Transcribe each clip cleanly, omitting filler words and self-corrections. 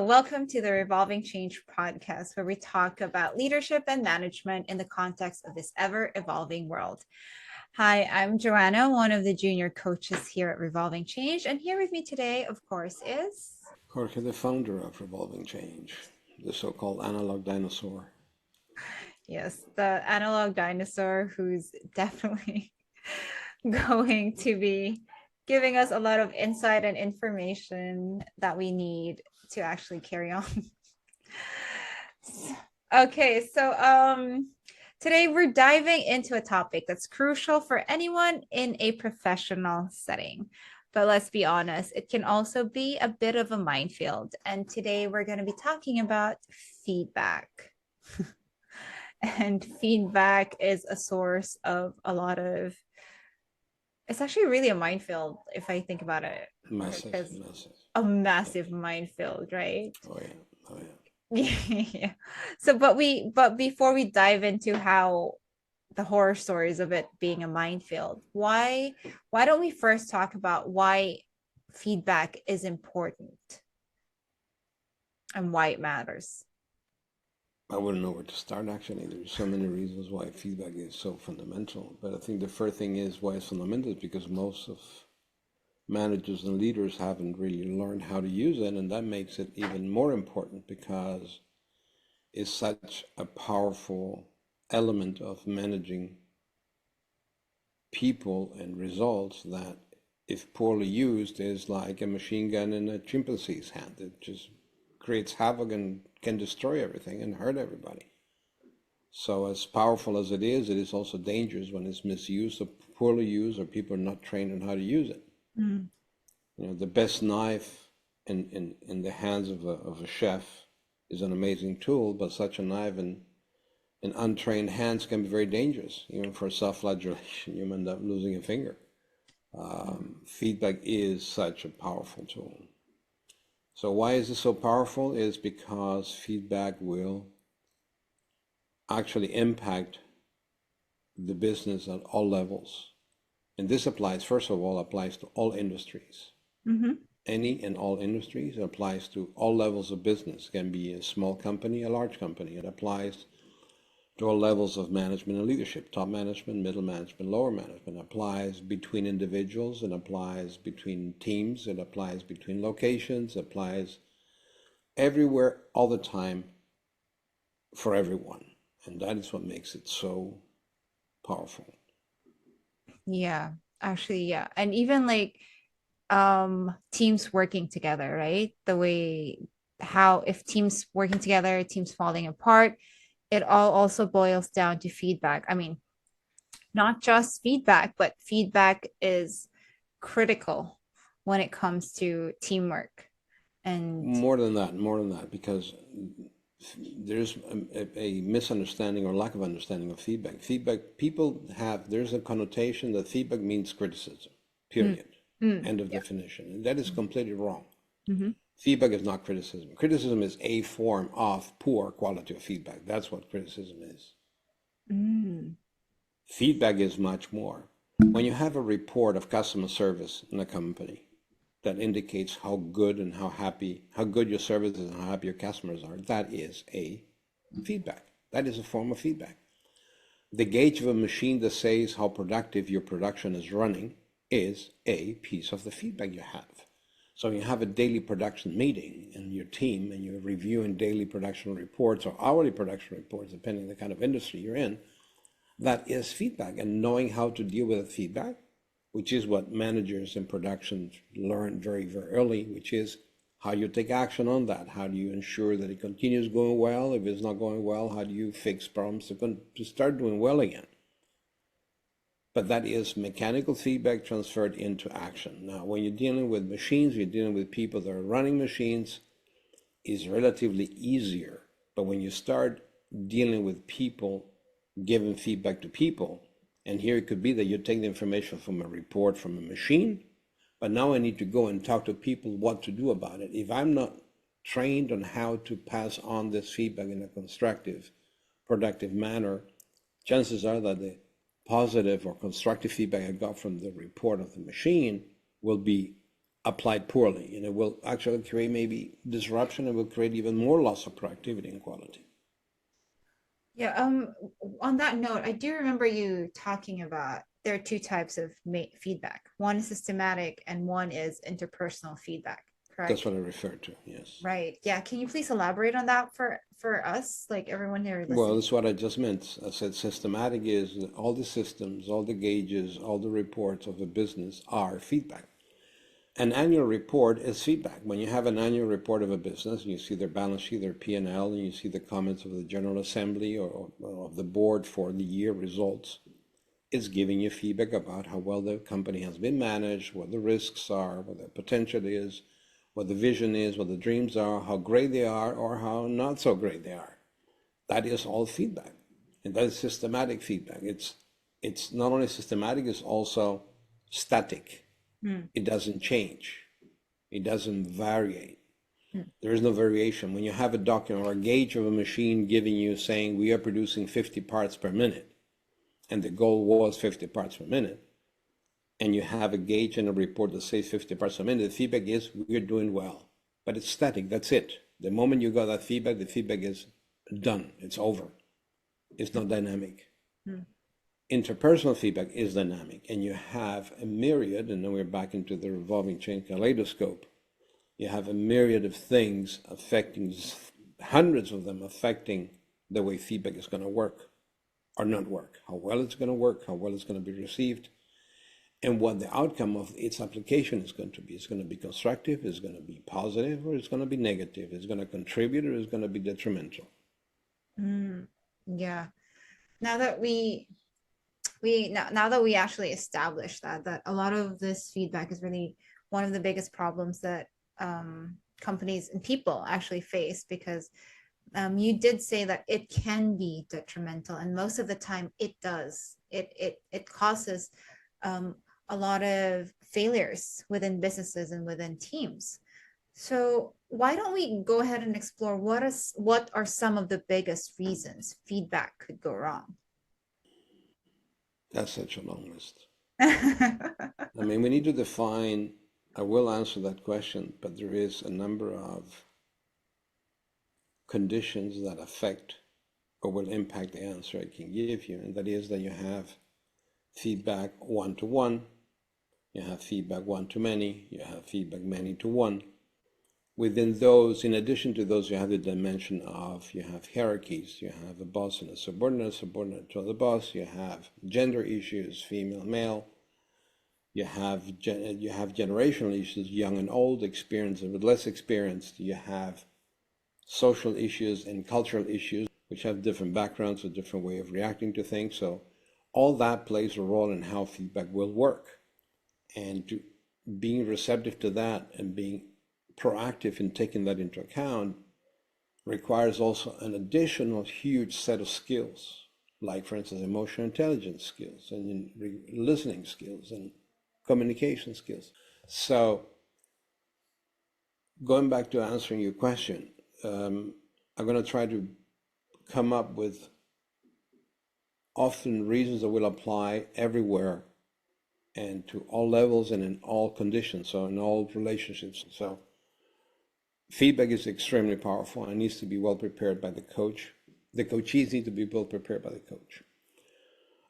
welcome to the Revolving Change podcast, where we talk about leadership and management in the context of this ever-evolving world. Hi, I'm Joanna, one of the junior coaches here at Revolving Change, and here with me today, of course, is Jorge, the founder of Revolving Change, the so-called analog dinosaur. Yes, the analog dinosaur who's definitely going to be giving us a lot of insight and information that we need to actually carry on. Okay, so today we're diving into a topic that's crucial for anyone in a professional setting. But let's be honest, it can also be a bit of a minefield. And today we're going to be talking about feedback. And feedback is a source of a lot of, it's actually really a minefield if I think about it. Massive. A massive minefield, right? Oh yeah. Yeah. So, but before we dive into how the horror stories of it being a minefield, why don't we first talk about why feedback is important and why it matters? I wouldn't know where to start, actually. There's so many reasons why feedback is so fundamental. But I think the first thing is why it's fundamental is because most of managers and leaders haven't really learned how to use it, and that makes it even more important because it's such a powerful element of managing people and results that, if poorly used, is like a machine gun in a chimpanzee's hand. It just creates havoc and can destroy everything and hurt everybody. So as powerful as it is also dangerous when it's misused or poorly used, or people are not trained on how to use it. Mm. You know, the best knife in the hands of a chef is an amazing tool, but such a knife in untrained hands can be very dangerous. Even for self-flagellation, you end up losing a finger. Feedback is such a powerful tool. So why is it so powerful? Is because feedback will actually impact the business at all levels. And this applies, first of all, applies to all industries. Mm-hmm. Any and all industries. It applies to all levels of business. It can be a small company, a large company. It applies to all levels of management and leadership, top management, middle management, lower management. It applies between individuals, it applies between teams, it applies between locations, it applies everywhere, all the time, for everyone. And that is what makes it so powerful. Yeah, actually, yeah. And even like teams working together, right? The way how if teams working together, teams falling apart, it all also boils down to feedback. I mean, not just feedback, but feedback is critical when it comes to teamwork. And more than that, because there's a misunderstanding or lack of understanding of feedback. People have, there's a connotation that feedback means criticism, period. End of definition. And that is completely wrong. Mm-hmm. Feedback is not criticism. Criticism is a form of poor quality of feedback. That's what criticism is. Feedback is much more. When you have a report of customer service in a company that indicates how good and how good your service is and how happy your customers are, that is a feedback. That is a form of feedback. The gauge of a machine that says how productive your production is running is a piece of the feedback you have. So you have a daily production meeting in your team and you're reviewing daily production reports or hourly production reports, depending on the kind of industry you're in. That is feedback, and knowing how to deal with feedback, which is what managers in production learn very, very early, which is how you take action on that. How do you ensure that it continues going well? If it's not going well, how do you fix problems to start doing well again? But that is mechanical feedback transferred into action. Now, when you're dealing with machines, you're dealing with people that are running machines, is relatively easier. But when you start dealing with people, giving feedback to people, and here it could be that you take the information from a report from a machine, but now I need to go and talk to people what to do about it. If I'm not trained on how to pass on this feedback in a constructive, productive manner, chances are that the positive or constructive feedback I got from the report of the machine will be applied poorly, and it will actually create maybe disruption. It will create even more loss of productivity and quality. Yeah, on that note, I do remember you talking about there are two types of feedback. One is systematic and one is interpersonal feedback, That's correct? what I referred to, yes. Right. Yeah. Can you please elaborate on that for us, like everyone here Well, listening? that's what I just meant. I said systematic is that all the systems, all the gauges, all the reports of a business are feedback. An annual report is feedback. When you have an annual report of a business, you see their balance sheet, their P&L, and you see the comments of the General Assembly or of the board for the year results. It's giving you feedback about how well the company has been managed, what the risks are, what the potential is, what the vision is, what the dreams are, how great they are, or how not so great they are. That is all feedback. And that is systematic feedback. It's not only systematic, it's also static. Hmm. It doesn't change. It doesn't vary. Hmm. There is no variation. When you have a document or a gauge of a machine giving you saying we are producing 50 parts per minute, and the goal was 50 parts per minute, and you have a gauge and a report that says 50 parts per minute, the feedback is we're doing well. But it's static, that's it. The moment you got that feedback, the feedback is done, it's over. It's not dynamic. Hmm. Interpersonal feedback is dynamic, and you have a myriad, and then we're back into the revolving change kaleidoscope. You have a myriad of things affecting, hundreds of them affecting the way feedback is going to work or not work, how well it's going to work, how well it's going to be received, and what the outcome of its application is going to be. It's going to be constructive, it's going to be positive, or it's going to be negative. It's going to contribute, or it's going to be detrimental. Yeah. Now that now that we actually established that a lot of this feedback is really one of the biggest problems that companies and people actually face because you did say that it can be detrimental, and most of the time it does. It causes um, a lot of failures within businesses and within teams. So why don't we go ahead and explore what are some of the biggest reasons feedback could go wrong? That's such a long list. I mean, we need to define, I will answer that question, but there is a number of conditions that affect or will impact the answer I can give you. And that is that you have feedback one-to-one, you have feedback one-to-many, you have feedback many-to-one. Within those, in addition to those, you have the dimension of, you have hierarchies, you have a boss and a subordinate to the boss, you have gender issues, female, male, you have generational issues, young and old, experienced and with less experienced, you have social issues and cultural issues, which have different backgrounds, a different way of reacting to things. So all that plays a role in how feedback will work. And being receptive to that and being proactive in taking that into account requires also an additional huge set of skills, like, for instance, emotional intelligence skills and listening skills and communication skills. So going back to answering your question, I'm going to try to come up with often reasons that will apply everywhere and to all levels and in all conditions, so in all relationships. So feedback is extremely powerful and needs to be well prepared by the coach. The coachees need to be well prepared by the coach.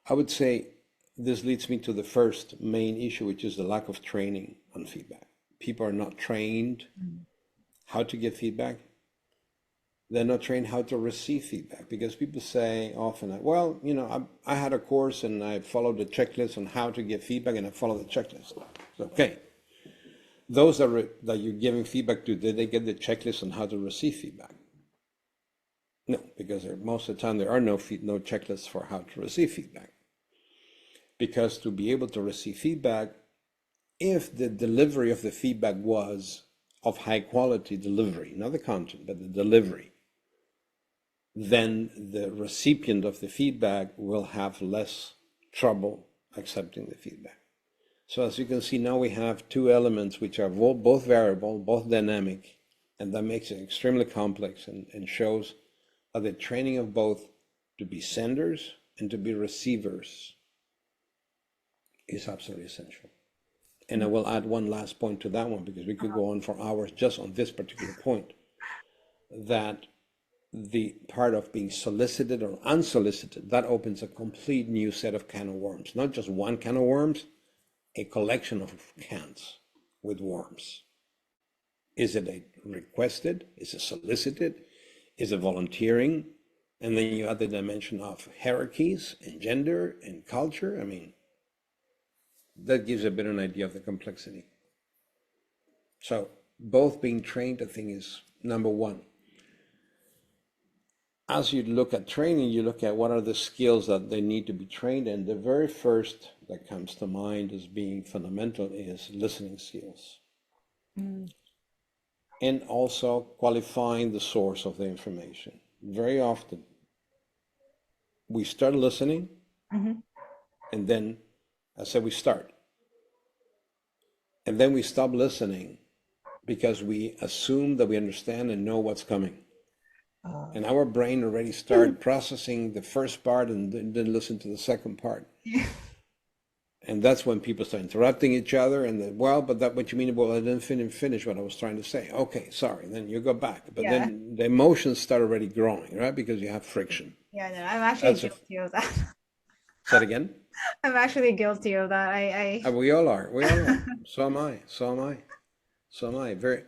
I would say this leads me to the first main issue, which is the lack of training on feedback. People are not trained how to give feedback. They're not trained how to receive feedback because people say often, well, you know, I had a course and I followed the checklist on how to give feedback and I followed the checklist. Okay. Those that you're giving feedback to, did they get the checklist on how to receive feedback? No, because most of the time there are no checklists for how to receive feedback. Because to be able to receive feedback, if the delivery of the feedback was of high quality delivery, not the content, but the delivery, then the recipient of the feedback will have less trouble accepting the feedback. So as you can see, now we have two elements which are both variable, both dynamic, and that makes it extremely complex and shows that the training of both to be senders and to be receivers is absolutely essential. And I will add one last point to that one because we could go on for hours just on this particular point, that the part of being solicited or unsolicited, that opens a complete new set of can of worms. Not just one can of worms, a collection of cans with worms. Is it a requested? Is it solicited? Is it volunteering? And then you add the dimension of hierarchies and gender and culture. I mean, that gives a bit of an idea of the complexity. So both being trained, I think, is number one. As you look at training, you look at what are the skills that they need to be trained in. The very first that comes to mind as being fundamental is listening skills. Mm. And also qualifying the source of the information. Very often, we start listening, Mm-hmm. and then I said we start. And then we stop listening because we assume that we understand and know what's coming. And our brain already started processing the first part and then listen to the second part. And that's when people start interrupting each other and then, well, but that what you mean? Well, I didn't finish what I was trying to say. Okay, sorry. Then you go back. But Yeah. then the emotions start already growing, right? Because you have friction. Yeah, no, I'm actually That's a, guilty of that. say that again? I'm actually guilty of that. We all are. We all are. So am I. So am I. So am I. Very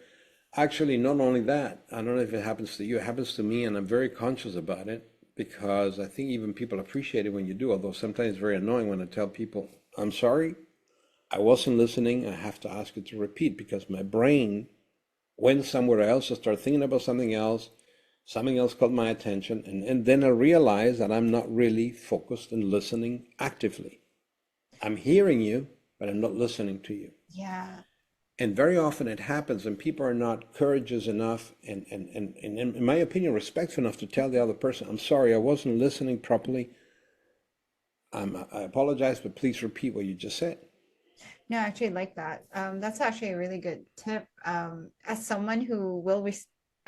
actually, not only that, I don't know if it happens to you, it happens to me, and I'm very conscious about it because I think even people appreciate it when you do, although sometimes it's very annoying when I tell people, I'm sorry, I wasn't listening, I have to ask you to repeat because my brain went somewhere else, I started thinking about something else caught my attention, and then I realized that I'm not really focused and listening actively. I'm hearing you, but I'm not listening to you. Yeah. And very often it happens and people are not courageous enough and in my opinion, respectful enough to tell the other person, I'm sorry, I wasn't listening properly. I apologize, but please repeat what you just said. No, I actually like that. That's actually a really good tip. As someone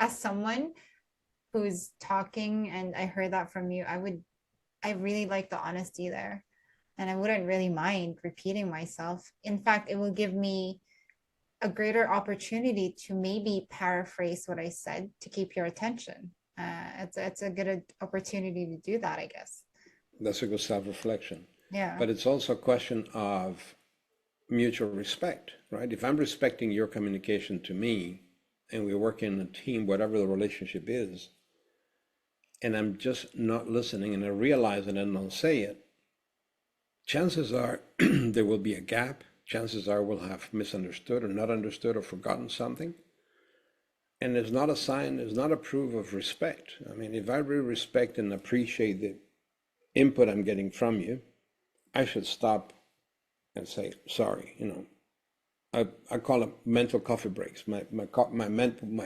as someone who's talking, and I heard that from you, I really like the honesty there, and I wouldn't really mind repeating myself. In fact, it will give me a greater opportunity to maybe paraphrase what I said to keep your attention. It's a good opportunity to do that, I guess. That's a good self-reflection. Yeah. But it's also a question of mutual respect, right? If I'm respecting your communication to me and we work in a team, whatever the relationship is, and I'm just not listening and I realize it and don't say it, chances are there will be a gap. Chances are we'll have misunderstood or not understood or forgotten something. And it's not a sign, it's not a proof of respect. I mean, if I really respect and appreciate the input I'm getting from you, I should stop and say, sorry, I call it mental coffee breaks. My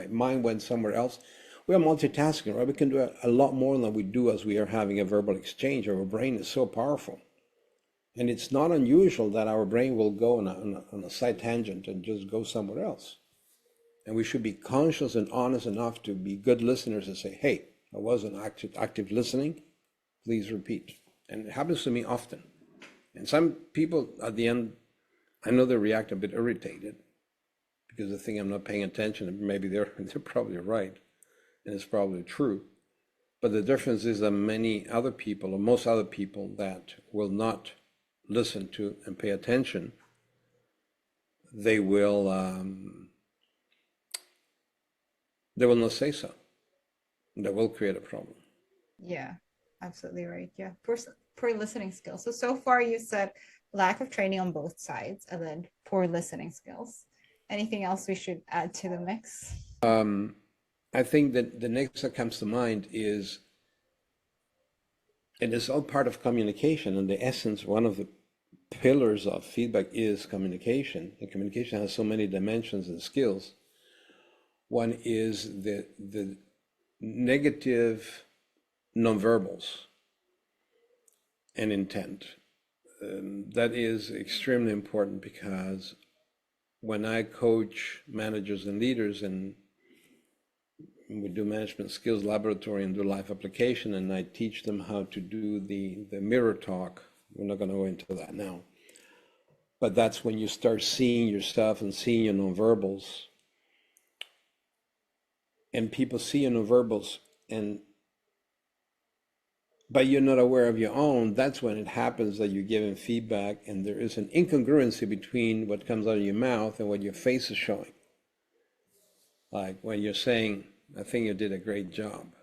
mind went somewhere else. We are multitasking, right? We can do a lot more than we do as we are having a verbal exchange. Our brain is so powerful. And it's not unusual that our brain will go on a side tangent and just go somewhere else. And we should be conscious and honest enough to be good listeners and say, hey, I wasn't active listening. Please repeat. And it happens to me often. And some people at the end, I know they react a bit irritated because they think I'm not paying attention, and maybe they're probably right, and it's probably true. But the difference is that many other people, or most other people, that will not listen to and pay attention, they will not say so. That will create a problem. Yeah, absolutely right. Yeah, poor listening skills. So far you said lack of training on both sides and then poor listening skills. Anything else we should add to the mix? I think that the next that comes to mind is, and it's all part of communication, and the essence, one of the pillars of feedback is communication, and communication has so many dimensions and skills. One is the negative nonverbals and intent. That is extremely important because when I coach managers and leaders and we do management skills laboratory and do life application, and I teach them how to do the mirror talk. We're not going to go into that now. But that's when you start seeing yourself and seeing your nonverbals, and people see your nonverbals, and but you're not aware of your own. That's when it happens that you're giving feedback and there is an incongruency between what comes out of your mouth and what your face is showing. Like when you're saying, I think you did a great job.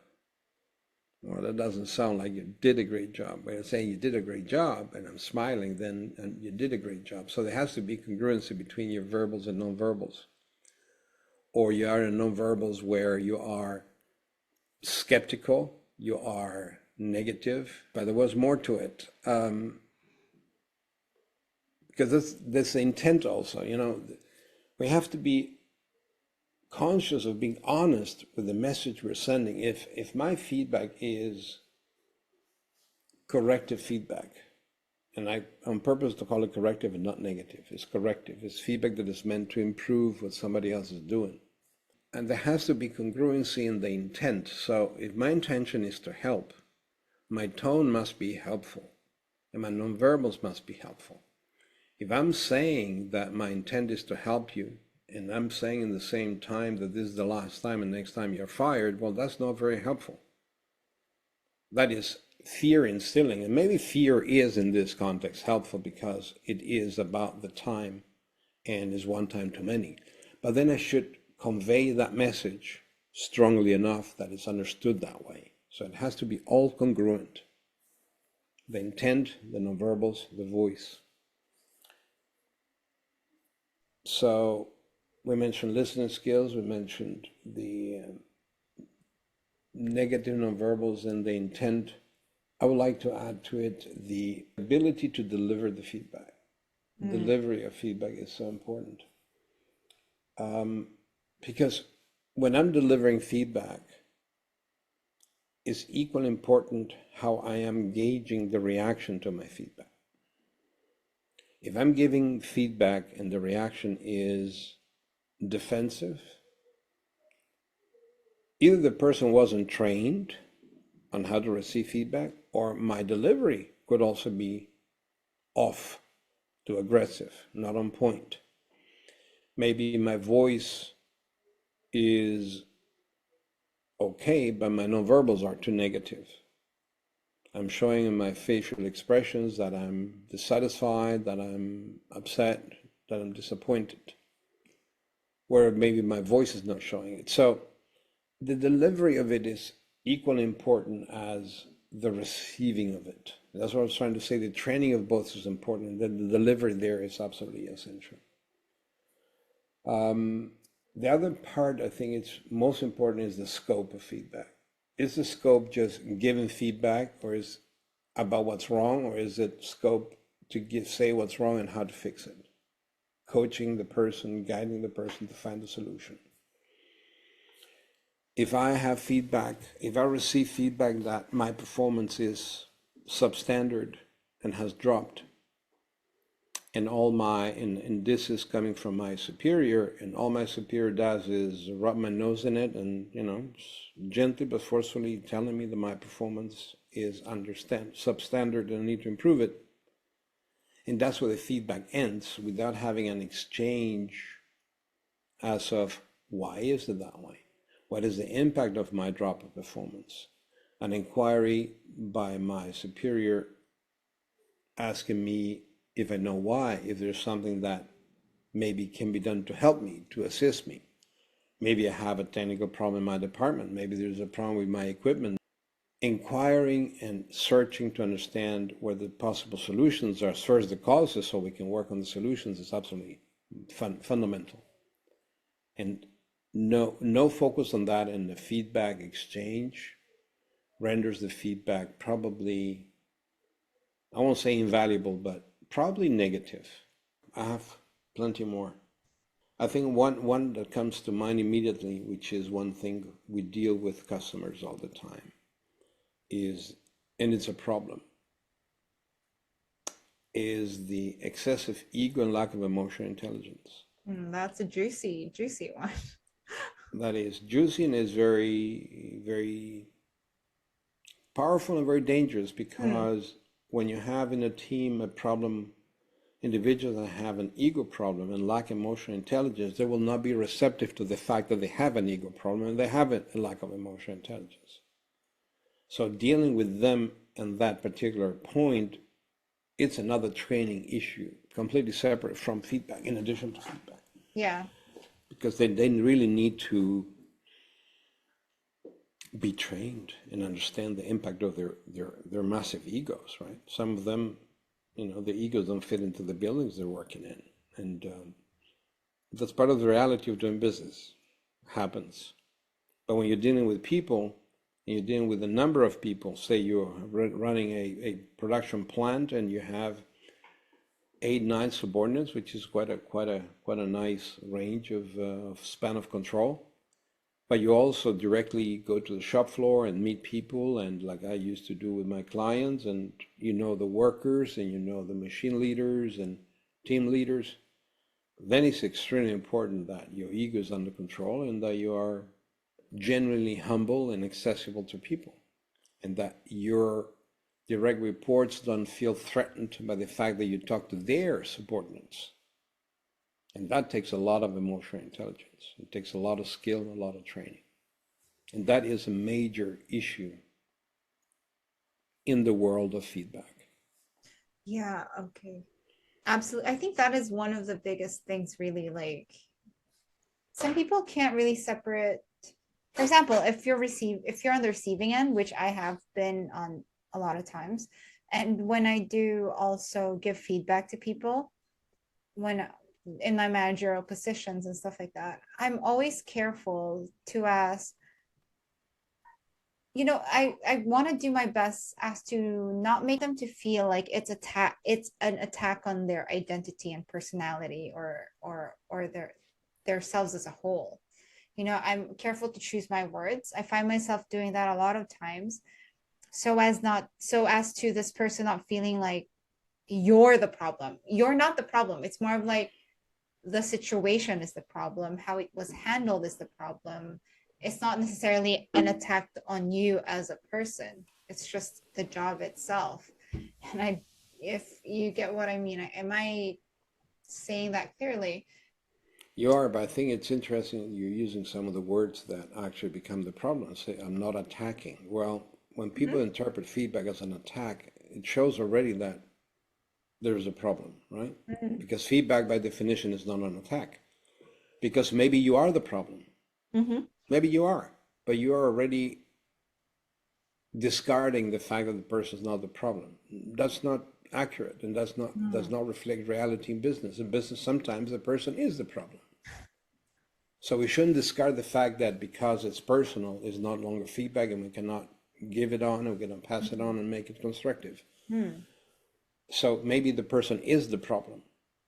Well, that doesn't sound like you did a great job. When you're saying you did a great job and I'm smiling, then and you did a great job. So there has to be congruency between your verbals and nonverbals. Or you are in nonverbals where you are skeptical, you are negative, but there was more to it. Because that's the intent also, we have to be conscious of being honest with the message we're sending. If my feedback is corrective feedback, and I on purpose to call it corrective and not negative, it's corrective, it's feedback that is meant to improve what somebody else is doing. And there has to be congruency in the intent. So if my intention is to help, my tone must be helpful, and my nonverbals must be helpful. If I'm saying that my intent is to help you, and I'm saying in the same time that this is the last time and next time you're fired, well, that's not very helpful. That is fear instilling. And maybe fear is in this context helpful because it is about the time and is one time too many. But then I should convey that message strongly enough that it's understood that way. So it has to be all congruent. The intent, the nonverbals, the voice. So we mentioned listening skills, we mentioned the negative nonverbals and the intent. I would like to add to it the ability to deliver the feedback. Delivery of feedback is so important. Because when I'm delivering feedback, it's equally important how I am gauging the reaction to my feedback. If I'm giving feedback and the reaction is defensive, either the person wasn't trained on how to receive feedback, or my delivery could also be off to aggressive, not on point. Maybe my voice is okay, but my nonverbals are too negative. I'm showing in my facial expressions that I'm dissatisfied, that I'm upset, that I'm disappointed, where maybe my voice is not showing it. So the delivery of it is equally important as the receiving of it. That's what I was trying to say. The training of both is important, and then the delivery there is absolutely essential. The other part I think it's most important is the scope of feedback. Is the scope just giving feedback, or is about what's wrong, or is it scope to say what's wrong and how to fix it? Coaching the person, guiding the person to find the solution. If I have feedback, if I receive feedback that my performance is substandard and has dropped, and and this is coming from my superior, and all my superior does is rub my nose in it and, gently but forcefully telling me that my performance is substandard and I need to improve it. And that's where the feedback ends, without having an exchange as of why is it that way? What is the impact of my drop of performance? An inquiry by my superior asking me if I know why, if there's something that maybe can be done to help me, to assist me. Maybe I have a technical problem in my department. Maybe there's a problem with my equipment. Inquiring and searching to understand where the possible solutions are, first the causes, so we can work on the solutions, is absolutely fundamental. And no focus on that in the feedback exchange renders the feedback probably, I won't say invaluable, but probably negative. I have plenty more. I think one that comes to mind immediately, which is one thing we deal with customers all the time, is, and it's a problem, is the excessive ego and lack of emotional intelligence. That's a juicy, juicy one. That is juicy and is very, very powerful and very dangerous, because when you have in a team a problem, individuals that have an ego problem and lack emotional intelligence, they will not be receptive to the fact that they have an ego problem and they have a lack of emotional intelligence. So dealing with them and that particular point, it's another training issue, completely separate from feedback, in addition to feedback. Yeah. Because they really need to be trained and understand the impact of their massive egos, right? Some of them, the egos don't fit into the buildings they're working in. And that's part of the reality of doing business. Happens. But when you're dealing with people, and you're dealing with a number of people, say you're running a production plant and you have 8, 9 subordinates, which is quite a nice range of span of control. But you also directly go to the shop floor and meet people, and like I used to do with my clients, and the workers and the machine leaders and team leaders. Then it's extremely important that your ego is under control and that you are genuinely humble and accessible to people, and that your direct reports don't feel threatened by the fact that you talk to their subordinates. And that takes a lot of emotional intelligence. It takes a lot of skill and a lot of training. And that is a major issue in the world of feedback. Yeah, okay. Absolutely. I think that is one of the biggest things, really. Like, some people can't really separate. For example, if you're on the receiving end, which I have been on a lot of times, and when I do also give feedback to people, when in my managerial positions and stuff like that, I'm always careful to ask, I want to do my best as to not make them to feel like it's an attack on their identity and personality, or their selves as a whole. I'm careful to choose my words. I find myself doing that a lot of times, so as to this person not feeling like you're the problem. You're not the problem. It's more of like, the situation is the problem. How it was handled is the problem. It's not necessarily an attack on you as a person. It's just the job itself. And if you get what I mean, am I saying that clearly? You are, but I think it's interesting that you're using some of the words that actually become the problem. Say, I'm not attacking. Well, when people interpret feedback as an attack, it shows already that there's a problem, right? Mm-hmm. Because feedback by definition is not an attack. Because maybe you are the problem. Mm-hmm. Maybe you are, but you are already discarding the fact that the person is not the problem. That's not accurate, and does not reflect reality in business. In business, sometimes the person is the problem. So we shouldn't discard the fact that because it's personal, it's not longer feedback, and we cannot give it on, and we cannot pass it on and make it constructive. So maybe the person is the problem,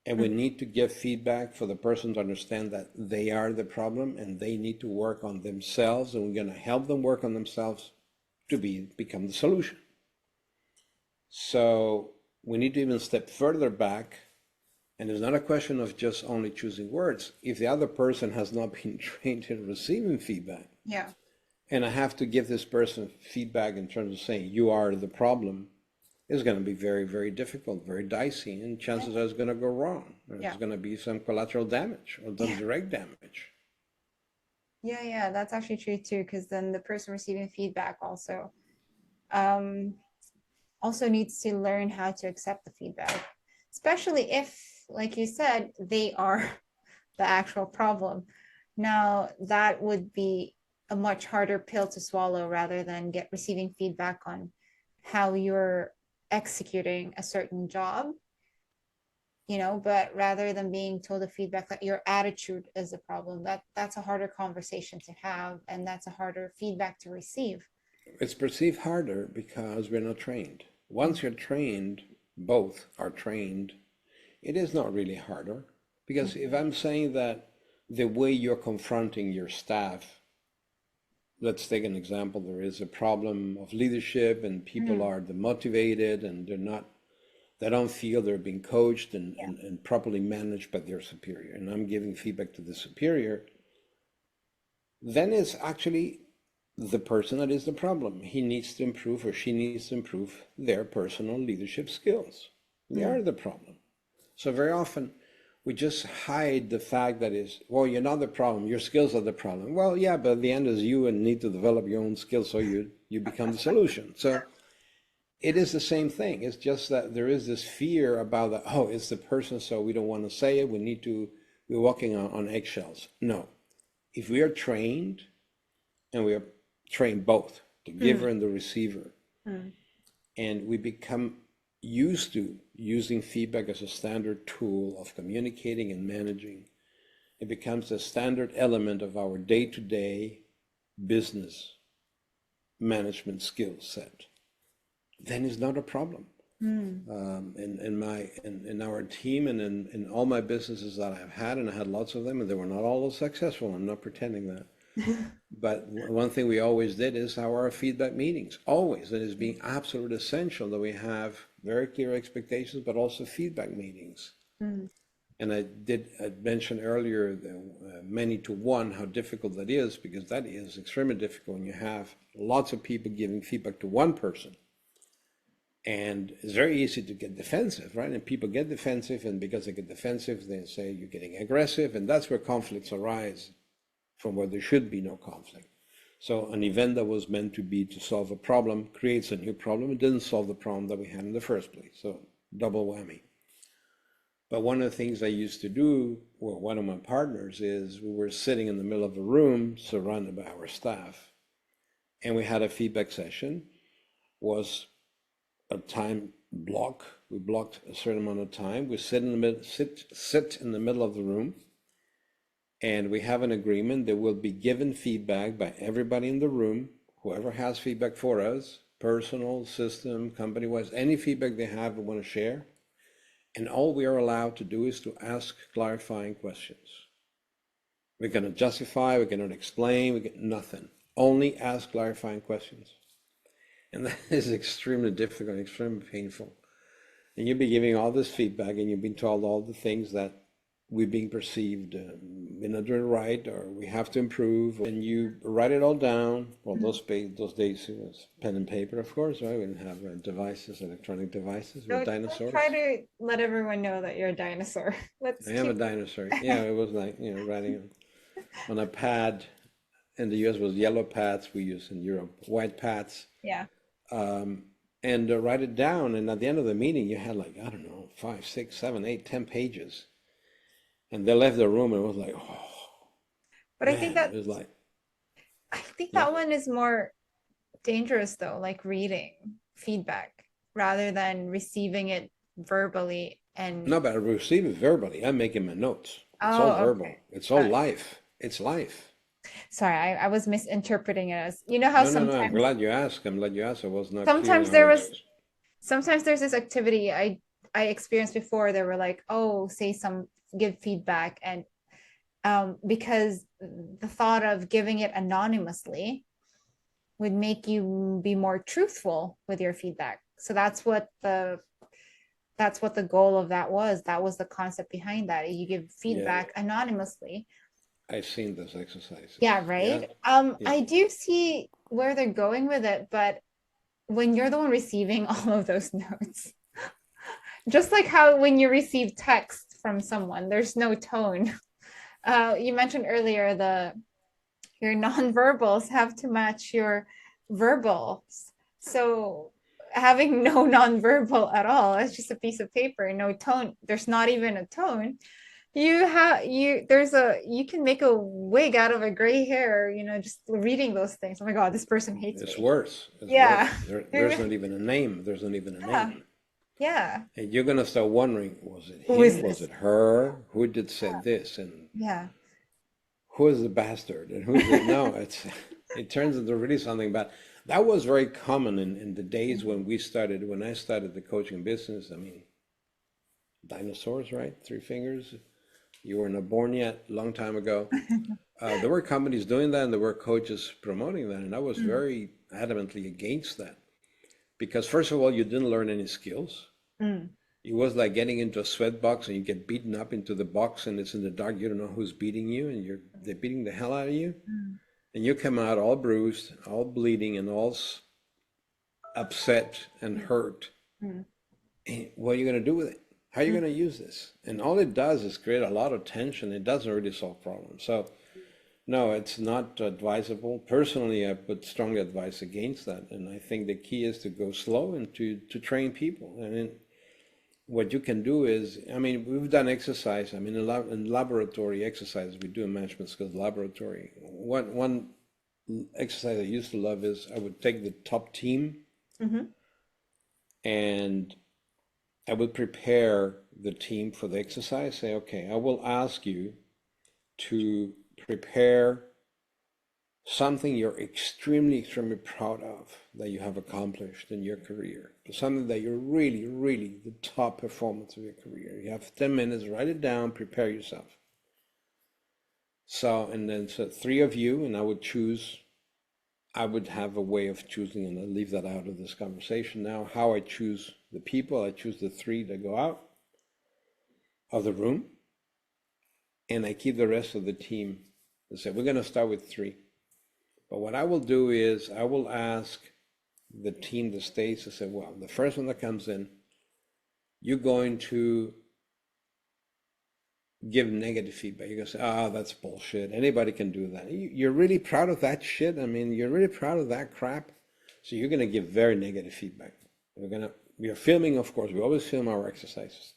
and we need to give feedback for the person to understand that they are the problem and they need to work on themselves, and we're going to help them work on themselves to become the solution. So we need to even step further back, and it's not a question of just only choosing words. If the other person has not been trained in receiving feedback, Yeah. and I have to give this person feedback in terms of saying you are the problem, it's going to be very, very difficult, very dicey, and chances are it's going to go wrong. There's going to be some collateral damage or some direct damage. Yeah, that's actually true too, because then the person receiving feedback also needs to learn how to accept the feedback, especially if, like you said, they are the actual problem. Now, that would be a much harder pill to swallow, rather than receiving feedback on how you're executing a certain job, but rather than being told the feedback that your attitude is a problem, that's a harder conversation to have, and that's a harder feedback to receive. It's perceived harder because we're not trained. Once you're trained, both are trained, it is not really harder. Because if I'm saying that the way you're confronting your staff, let's take an example, there is a problem of leadership and people are demotivated and they don't feel they're being coached and properly managed by their superior, and I'm giving feedback to the superior, then it's actually the person that is the problem. He needs to improve, or she needs to improve their personal leadership skills. They are the problem. So very often we just hide the fact that is, well, you're not the problem, your skills are the problem. Well, yeah, but at the end is you and need to develop your own skills so you become the solution. So it is the same thing. It's just that there is this fear about that, oh, it's the person, so we don't want to say it. We're walking on eggshells. No. If we are trained, and we are trained both, the giver and the receiver, and we become used to using feedback as a standard tool of communicating and managing, it becomes a standard element of our day-to-day business management skill set, then it's not a problem. In our team and in all my businesses that I've had, and I had lots of them, and they were not all successful. I'm not pretending that. But one thing we always did is our feedback meetings, always. It is being absolutely essential that we have very clear expectations, but also feedback meetings. And I mentioned earlier the many to one, how difficult that is, because that is extremely difficult when you have lots of people giving feedback to one person. And it's very easy to get defensive, right? And people get defensive, and because they get defensive, they say you're getting aggressive, and that's where conflicts arise, from where there should be no conflict. So an event that was meant to be to solve a problem creates a new problem. It didn't solve the problem that we had in the first place. So double whammy. But one of the things I used to do, well, one of my partners, is we were sitting in the middle of a room surrounded by our staff, and we had a feedback session. Was a time block. We blocked a certain amount of time. We sit in the middle, sit in the middle of the room, and we have an agreement that will be given feedback by everybody in the room, whoever has feedback for us, personal, system, company-wise, any feedback they have and want to share. And all we are allowed to do is to ask clarifying questions. We cannot justify, we cannot explain, we get nothing. Only ask clarifying questions. And that is extremely difficult, extremely painful. And you'll be giving all this feedback, and you've been told all the things that we're being perceived, we're not doing right, or we have to improve. And you write it all down. Well, those days it was pen and paper, of course, right? We didn't have devices, electronic devices. We're dinosaurs. Try to let everyone know that you're a dinosaur. I am a dinosaur. Yeah, it was like, writing on a pad. In the US was yellow pads. We use in Europe white pads. Yeah. And write it down. And at the end of the meeting, you had like, I don't know, 5, 6, 7, 8, 10 pages. And they left the room, and it was like, oh, But man, it was like, I think yeah. that one is more dangerous though, like reading feedback rather than receiving it verbally and No, but I receive it verbally. I'm making my notes. It's all oh, verbal. okay. It's all Got it. life. It's life. Sorry, I was misinterpreting it as you know how No. I'm glad you asked. I'm glad you asked. I was not clear in sometimes how there to was express. sometimes there's this activity I experienced before. They were like, oh, give feedback, and because the thought of giving it anonymously would make you be more truthful with your feedback. So that's what the goal of that was. That was the concept behind that. You give Yeah, feedback anonymously. I've seen those exercises. Yeah, Yeah, right. yeah. I do see where they're going with it, but when you're the one receiving all of those notes, just like how when you receive text from someone, there's no tone. You mentioned earlier your nonverbals have to match your verbals. So having no nonverbal at all, it's just a piece of paper, no tone. There's not even a tone. You can make a wig out of a gray hair, just reading those things. Oh my God, this person hates It's me. worse. It's Yeah. worse. There's not even a name. There's not even a Yeah. name. Yeah. And you're gonna start wondering, was it Who is him? Was this? it her? Who did said this? And Yeah. who is the bastard? And who's the no? It turns into really something bad. That was very common in the days when I started the coaching business. I mean, dinosaurs, right? 3 fingers. You were not born yet, long time ago. There were companies doing that, and there were coaches promoting that, and I was Mm, very adamantly against that because, first of all, you didn't learn any skills. mm, It was like getting into a sweat box and you get beaten up into the box, and it's in the dark. You don't know who's beating you, and they're beating the hell out of you, mm. and you come out all bruised, all bleeding, and all upset and hurt. Mm. And what are you going to do with it? How are you going to use this? And all it does is create a lot of tension. It doesn't really solve problems. So no, it's not advisable. Personally, I would strongly advise against that. And I think the key is to go slow and to train people. I mean, what you can do is, I mean, we've done exercise. I mean, in laboratory exercise, we do a management skills laboratory. One exercise I used to love is I would take the top team Mm-hmm. and I would prepare the team for the exercise. Say, okay, I will ask you to prepare something you're extremely proud of that you have accomplished in your career. Something that you're really the top performance of your career. You have 10 minutes, write it down, prepare yourself. So, and then so three of you, and I would have a way of choosing, and I'll leave that out of this conversation now, how I choose the people. I choose the three that go out of the room, and I keep the rest of the team. I say, we're going to start with three. But what I will do is I will ask the team that stays to say, well, the first one that comes in, you're going to give negative feedback. You're going to say, oh, that's bullshit. Anybody can do that. You're really proud of that shit. I mean, you're really proud of that crap. So you're going to give very negative feedback. We are filming, of course. We always film our exercises.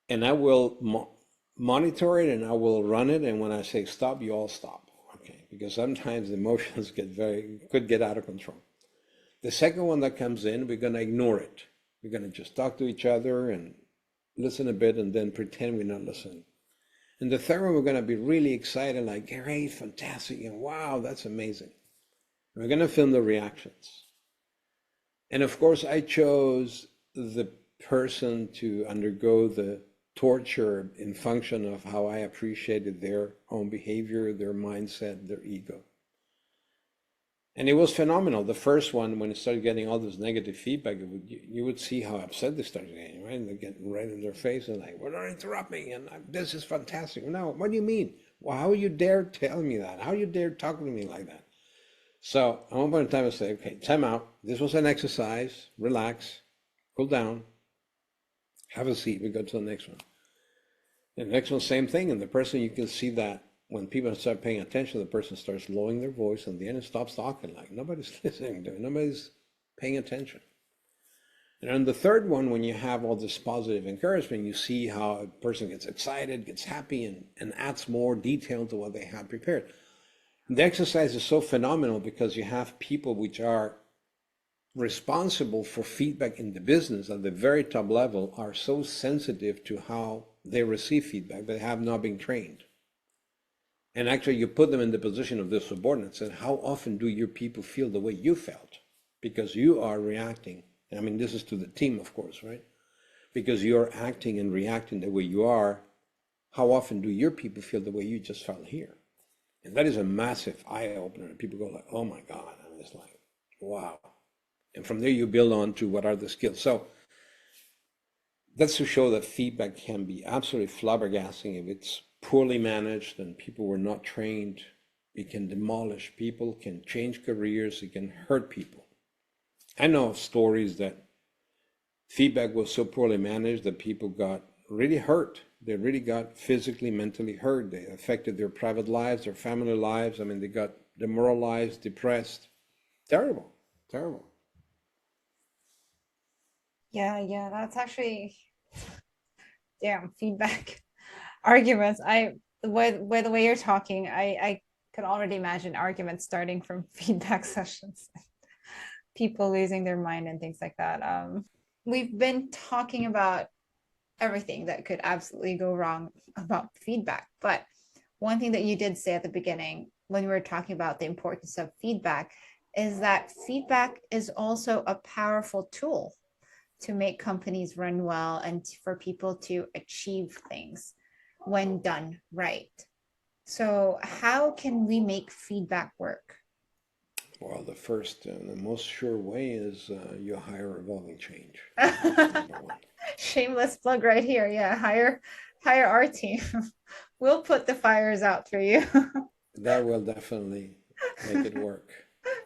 And I will monitor it and I will run it. And when I say stop, you all stop. Okay. Because sometimes the emotions could get out of control. The second one that comes in, we're going to ignore it. We're going to just talk to each other and listen a bit and then pretend we're not listening. And the third one, we're going to be really excited, like, great, fantastic, and wow, that's amazing. We're going to film the reactions. And of course, I chose the person to undergo the torture in function of how I appreciated their own behavior, their mindset, their ego. And it was phenomenal. The first one, when it started getting all this negative feedback, you would see how upset they started getting, right? And they're getting right in their face and like, well, don't interrupt me. And this is fantastic. No, what do you mean? Well, how you dare tell me that? How you dare talk to me like that? So at one point in time, I say, okay, time out. This was an exercise. Relax, cool down, have a seat. We go to the next one. The next one, same thing. And the person, you can see that when people start paying attention, the person starts lowering their voice and the end it stops talking, like nobody's listening to it, nobody's paying attention. And on the third one, when you have all this positive encouragement, you see how a person gets excited, gets happy, and adds more detail to what they have prepared. And the exercise is so phenomenal because you have people which are responsible for feedback in the business at the very top level are so sensitive to how they receive feedback. They have not been trained. And actually, you put them in the position of the subordinates. And how often do your people feel the way you felt? Because you are reacting. I mean, this is to the team, of course, right? Because you're acting and reacting the way you are. How often do your people feel the way you just felt here? And that is a massive eye opener. People go like, "Oh my God!" I mean, it's like, wow. And from there, you build on to what are the skills. So that's to show that feedback can be absolutely flabbergasting if it's poorly managed and people were not trained. It can demolish people, can change careers, it can hurt people. I know of stories that feedback was so poorly managed that people got really hurt. They really got physically, mentally hurt. They affected their private lives, their family lives. I mean, they got demoralized, depressed. Terrible, terrible. Yeah, that's actually damn feedback arguments. The way you're talking, I could already imagine arguments starting from feedback sessions, people losing their mind and things like that. We've been talking about everything that could absolutely go wrong about feedback, but one thing that you did say at the beginning when we were talking about the importance of feedback is that feedback is also a powerful tool to make companies run well and for people to achieve things when done right. So, how can we make feedback work? Well, the first and the most sure way is you hire Revolving Change. That's number one. Shameless plug right here. Yeah, hire our team. We'll put the fires out for you. That will definitely make it work.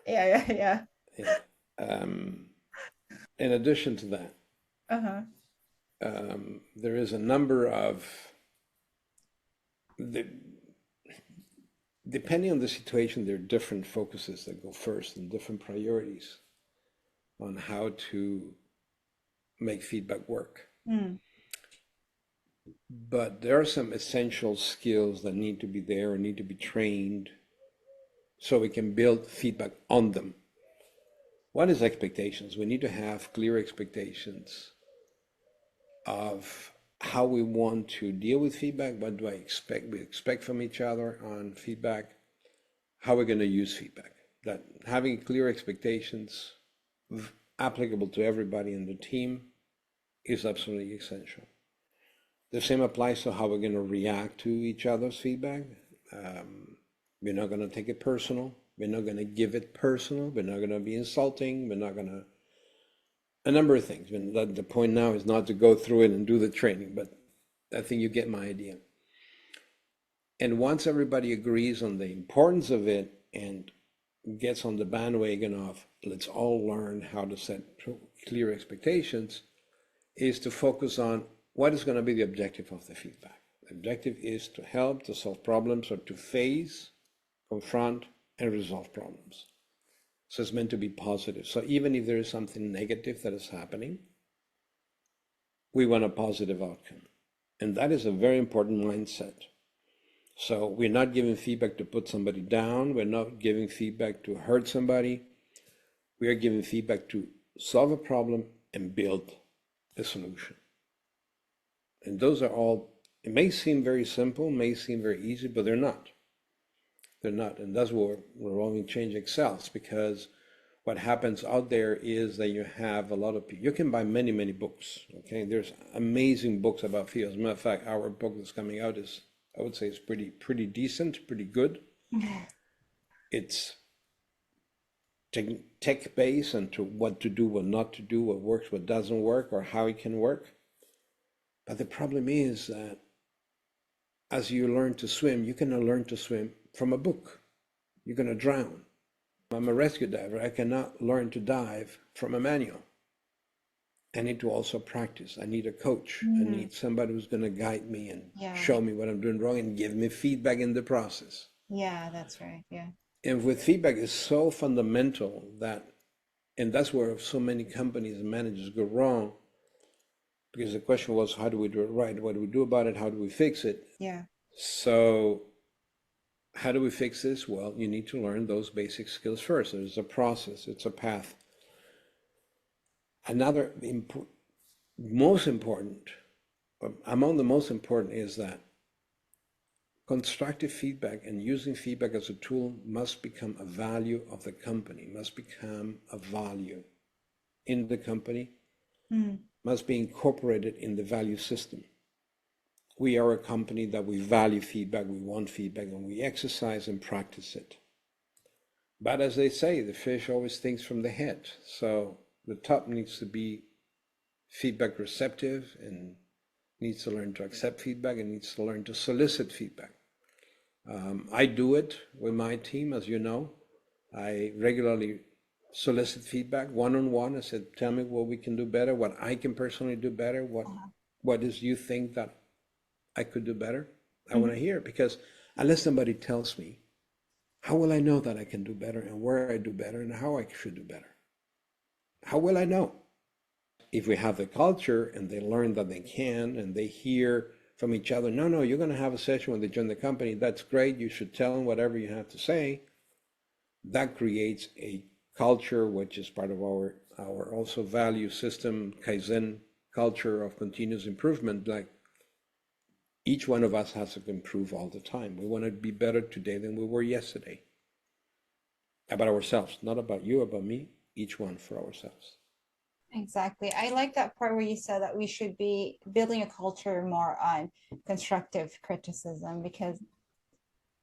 Yeah. Yeah. Um, in addition to that, Uh-huh. there is a number of, the, depending on the situation, there are different focuses that go first and different priorities on how to make feedback work. Mm. But there are some essential skills that need to be there and need to be trained so we can build feedback on them. One is expectations. We need to have clear expectations of how we want to deal with feedback. What do I expect? We expect from each other on feedback. How we're going to use feedback. That having clear expectations applicable to everybody in the team is absolutely essential. The same applies to how we're going to react to each other's feedback. We're not going to take it personal. We're not going to give it personal. We're not going to be insulting. We're not going to, a number of things. The point now is not to go through it and do the training, but I think you get my idea. And once everybody agrees on the importance of it and gets on the bandwagon of let's all learn how to set clear expectations, is to focus on what is going to be the objective of the feedback. The objective is to help to solve problems or to face, confront, and resolve problems. So it's meant to be positive. So even if there is something negative that is happening, we want a positive outcome. And that is a very important mindset. So we're not giving feedback to put somebody down. We're not giving feedback to hurt somebody. We are giving feedback to solve a problem and build a solution. And those are all, it may seem very simple, may seem very easy, but they're not. They're not. And that's where Revolving Change excels, because what happens out there is that you have a lot of people. You can buy many, many books. Okay, there's amazing books about field. As a matter of fact, our book that's coming out is, I would say, it's pretty decent, pretty good. It's tech based and to what to do, what not to do, what works, what doesn't work, or how it can work. But the problem is that as you learn to swim, you cannot learn to swim from a book. You're going to drown. I'm a rescue diver. I cannot learn to dive from a manual. I need to also practice. I need a coach. I need somebody who's going to guide me and show me what I'm doing wrong and give me feedback in the process. Yeah, that's right. Yeah. And with feedback is so fundamental that, and that's where so many companies and managers go wrong, because the question was, how do we do it right? What do we do about it? How do we fix it? Yeah. So how do we fix this? Well, you need to learn those basic skills first. There's a process, it's a path. Another most important, among the most important, is that constructive feedback and using feedback as a tool must become a value of the company, must become a value in the company, must be incorporated in the value system. We are a company that we value feedback, we want feedback, and we exercise and practice it. But as they say, the fish always thinks from the head. So the top needs to be feedback receptive and needs to learn to accept feedback and needs to learn to solicit feedback. I do it with my team, as you know. I regularly solicit feedback one-on-one. I said, tell me what we can do better, what I can personally do better, what is you think that I could do better. I want to hear it, because unless somebody tells me, how will I know that I can do better and where I do better and how I should do better? How will I know? If we have the culture and they learn that they can and they hear from each other, no, you're going to have a session when they join the company. That's great. You should tell them whatever you have to say. That creates a culture, which is part of our also value system, Kaizen culture of continuous improvement. Like each one of us has to improve all the time. We want to be better today than we were yesterday. About ourselves, not about you, about me, each one for ourselves. Exactly. I like that part where you said that we should be building a culture more on constructive criticism, because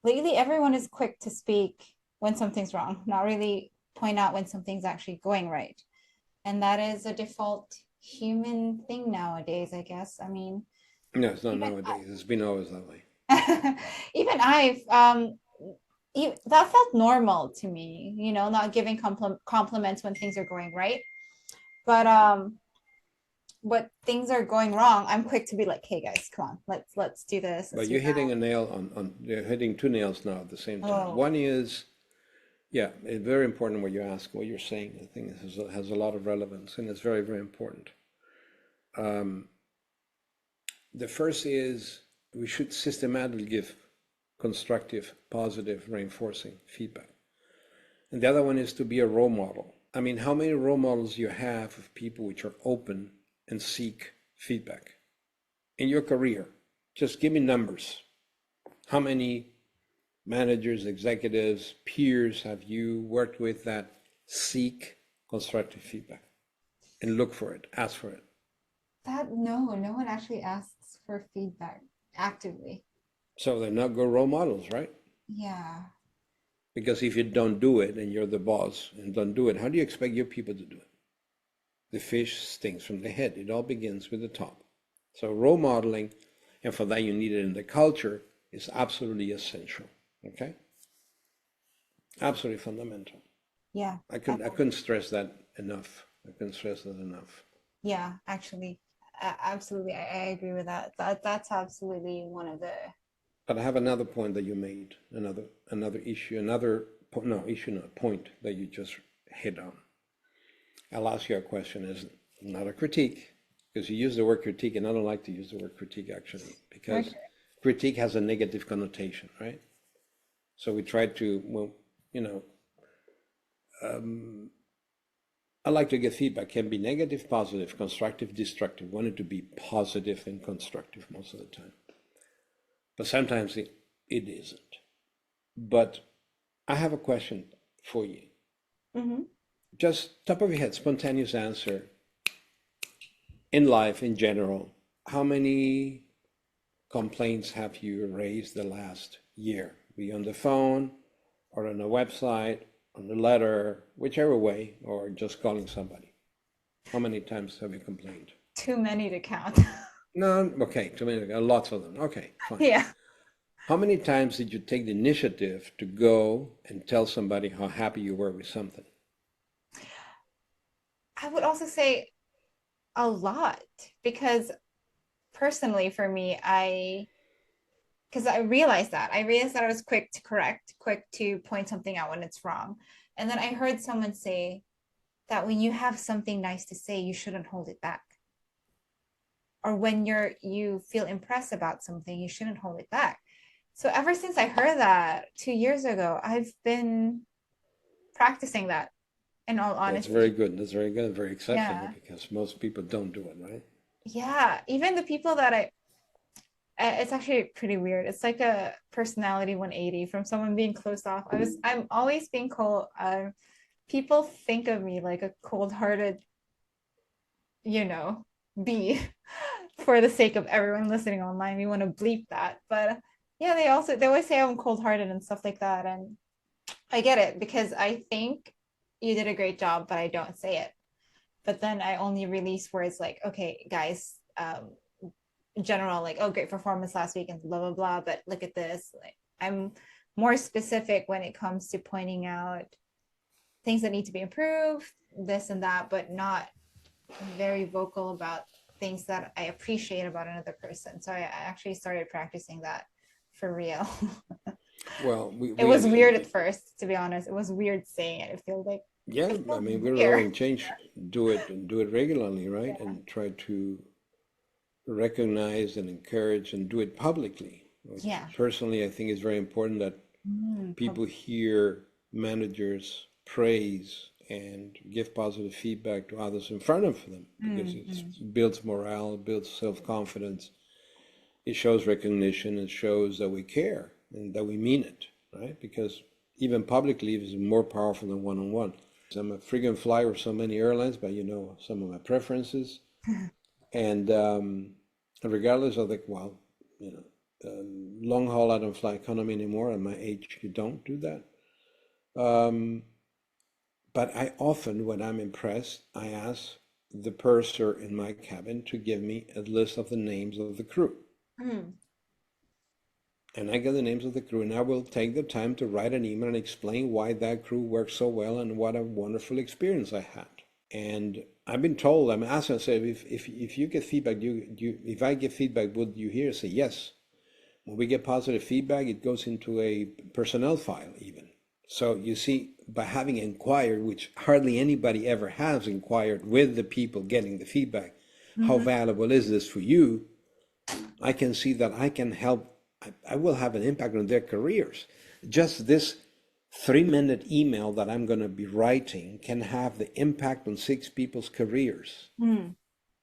lately everyone is quick to speak when something's wrong, not really point out when something's actually going right. And that is a default human thing nowadays, I guess. I mean, No, it's not even nowadays. It's been always that way. even I've that felt normal to me, not giving compliments when things are going right. But what things are going wrong, I'm quick to be like, hey guys, come on, let's do this, let's But do you're hitting that. a nail you're hitting two nails now at the same time. Oh, One is, yeah, it's very important what you ask, what you're saying. I think it has a lot of relevance and it's very, very important. The first is we should systematically give constructive, positive, reinforcing feedback. And the other one is to be a role model. I mean, how many role models you have of people which are open and seek feedback in your career? Just give me numbers. How many managers, executives, peers have you worked with that seek constructive feedback and look for it, ask for it? that no one actually asks for feedback actively. So they're not good role models, right? Yeah. Because if you don't do it and you're the boss and don't do it, how do you expect your people to do it? The fish stinks from the head. It all begins with the top. So role modeling, and for that you need it in the culture, is absolutely essential. Okay? Absolutely fundamental. Yeah. I couldn't stress that enough. I couldn't stress that enough. Yeah, actually, absolutely, I agree with that. That's absolutely one of the. But I have another point that you made, another issue, no issue, not point that you just hit on. I'll ask you a question. Is not a critique, because you use the word critique, and I don't like to use the word critique actually, because Okay. critique has a negative connotation, right? So we try to, well, you know, I like to get feedback. Can be negative, positive, constructive, destructive. Want it to be positive and constructive most of the time, but sometimes it isn't. But I have a question for you. Mm-hmm. Just top of your head, spontaneous answer. In life in general, how many complaints have you raised the last year? Be on the phone or on a website, on a letter, whichever way, or just calling somebody. How many times have you complained? Too many to count. No, okay, too many, lots of them. Okay, fine. Yeah. How many times did you take the initiative to go and tell somebody how happy you were with something? I would also say a lot because personally for me, because I realized that I was quick to correct, quick to point something out when it's wrong. And then I heard someone say that when you have something nice to say, you shouldn't hold it back. Or when you feel impressed about something, you shouldn't hold it back. So ever since I heard that 2 years ago, I've been practicing that in all That's very honesty. good. That's very good. Very exceptional Yeah. because most people don't do it, right? Yeah. Even the people that it's actually pretty weird. It's like a personality 180 from someone being closed off. I'm always being cold. People think of me like a cold-hearted, you know, bee for the sake of everyone listening online. We want to bleep that. But yeah, they always say I'm cold-hearted and stuff like that. And I get it because I think you did a great job, but I don't say it. But then I only release words like, okay, guys, general, like, oh, great performance last week and blah, blah, blah. But look at this. Like, I'm more specific when it comes to pointing out things that need to be improved, this and that, but not very vocal about things that I appreciate about another person. So I actually started practicing that for real. Well, It we was weird actually, at first, to be honest. It was weird saying it. yeah, It I feels mean, we're weird. revolving change, do it and do it regularly, right? Yeah. And try to recognize and encourage and do it publicly. Yeah. Personally, I think it's very important that people hear managers praise and give positive feedback to others in front of them because it builds morale, builds self-confidence. It shows recognition, it shows that we care and that we mean it, right? Because even publicly is more powerful than one-on-one. I'm a frequent flyer of so many airlines, but you know some of my preferences. And regardless of the, well, you know, long haul, I don't fly economy anymore. At my age, you don't do that. Um, but I often, when I'm impressed, I ask the purser in my cabin to give me a list of the names of the crew. Mm. And I get the names of the crew, and I will take the time to write an email and explain why that crew worked so well and what a wonderful experience I had. And I've been told, I'm asked, I said, if you get feedback, if I get feedback, would you hear? Say yes. When we get positive feedback, it goes into a personnel file even. So you see, by having inquired, which hardly anybody ever has inquired with the people getting the feedback, how valuable is this for you? I can see that I can help, I will have an impact on their careers. Just this 3-minute email that I'm going to be writing can have the impact on 6 people's careers. Hmm.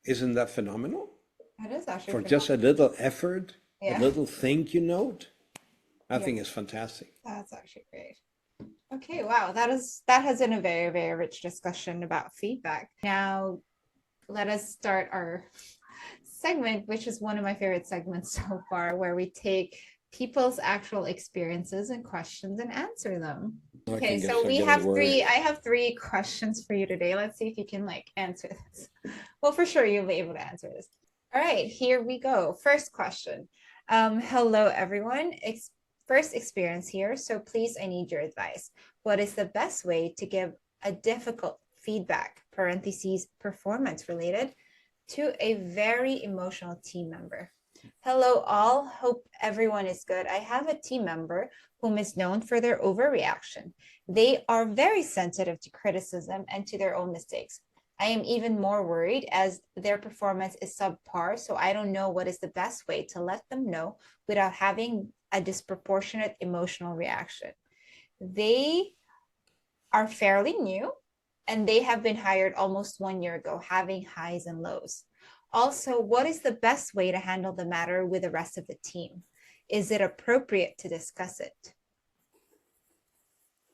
Isn't that phenomenal? That is actually For just a phenomenal. little effort, a Yeah, little thank you note, I yeah, think it's fantastic. that's actually great. Okay, wow, that has been a very, very rich discussion about feedback. Now, let us start our segment, which is one of my favorite segments so far, where we take people's actual experiences and questions and answer them. I Okay, can so start we getting have worried. I have 3 questions for you today. Let's see if you can like answer this. Well, for sure you'll be able to answer this. All right, here we go. First question. Hello everyone. First experience here, so please I need your advice. What is the best way to give a difficult feedback, parentheses, performance related, to a very emotional team member? Hello, all. Hope everyone is good. I have a team member whom is known for their overreaction. They are very sensitive to criticism and to their own mistakes. I am even more worried as their performance is subpar, so I don't know what is the best way to let them know without having a disproportionate emotional reaction. They are fairly new and they have been hired almost 1 year ago, having highs and lows. Also, what is the best way to handle the matter with the rest of the team? Is it appropriate to discuss it?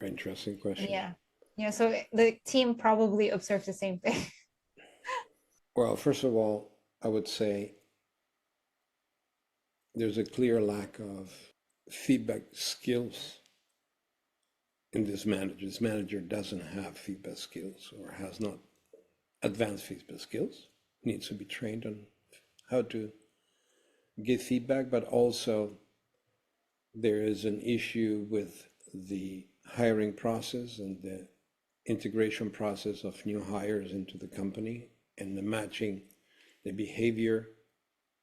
Interesting question. Yeah. Yeah, so the team probably observes the same thing. Well, first of all, I would say there's a clear lack of feedback skills in this manager. This manager doesn't have feedback skills or has not advanced feedback skills. Needs to be trained on how to give feedback, but also there is an issue with the hiring process and the integration process of new hires into the company and the matching the behavior,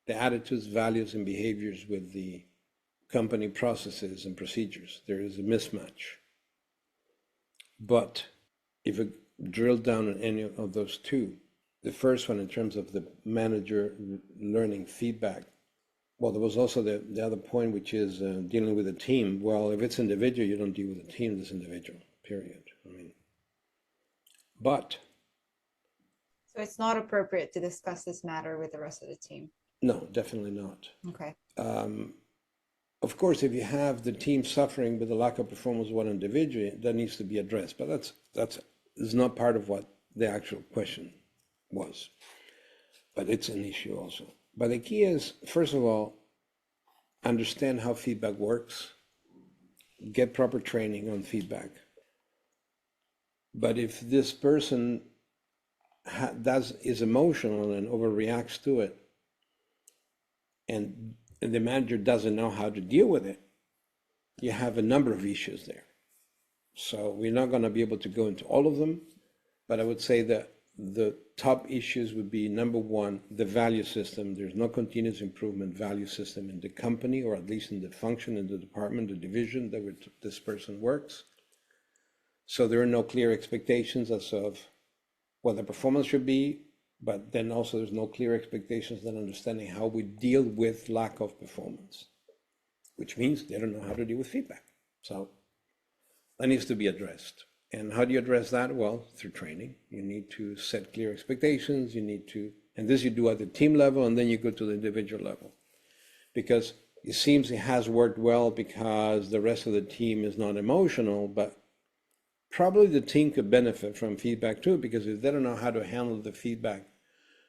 the attitudes, values, and behaviors with the company processes and procedures. There is a mismatch. But if we drill down on any of those two, the first one in terms of the manager learning feedback, well, there was also the other point, which is dealing with a team. Well, if it's individual, you don't deal with a team, this individual, period. I mean, but So it's not appropriate to discuss this matter with the rest of the team. no, definitely not. Okay. Of course, if you have the team suffering with the lack of performance of one individual, that needs to be addressed. But that's is not part of what the actual question was. But it's an issue also. But the key is, first of all, understand how feedback works, get proper training on feedback. But if this person is emotional and overreacts to it, and the manager doesn't know how to deal with it, you have a number of issues there. So we're not going to be able to go into all of them, but I would say that the top issues would be, number one, the value system. There's no continuous improvement value system in the company, or at least in the function, in the department, the division that this person works. So there are no clear expectations as of what the performance should be, but then also there's no clear expectations and understanding how we deal with lack of performance, which means they don't know how to deal with feedback. So that needs to be addressed. And how do you address that? Well, through training. You need to set clear expectations. You need to, and this you do at the team level, and then you go to the individual level. Because it seems it has worked well because the rest of the team is not emotional, but probably the team could benefit from feedback too, because if they don't know how to handle the feedback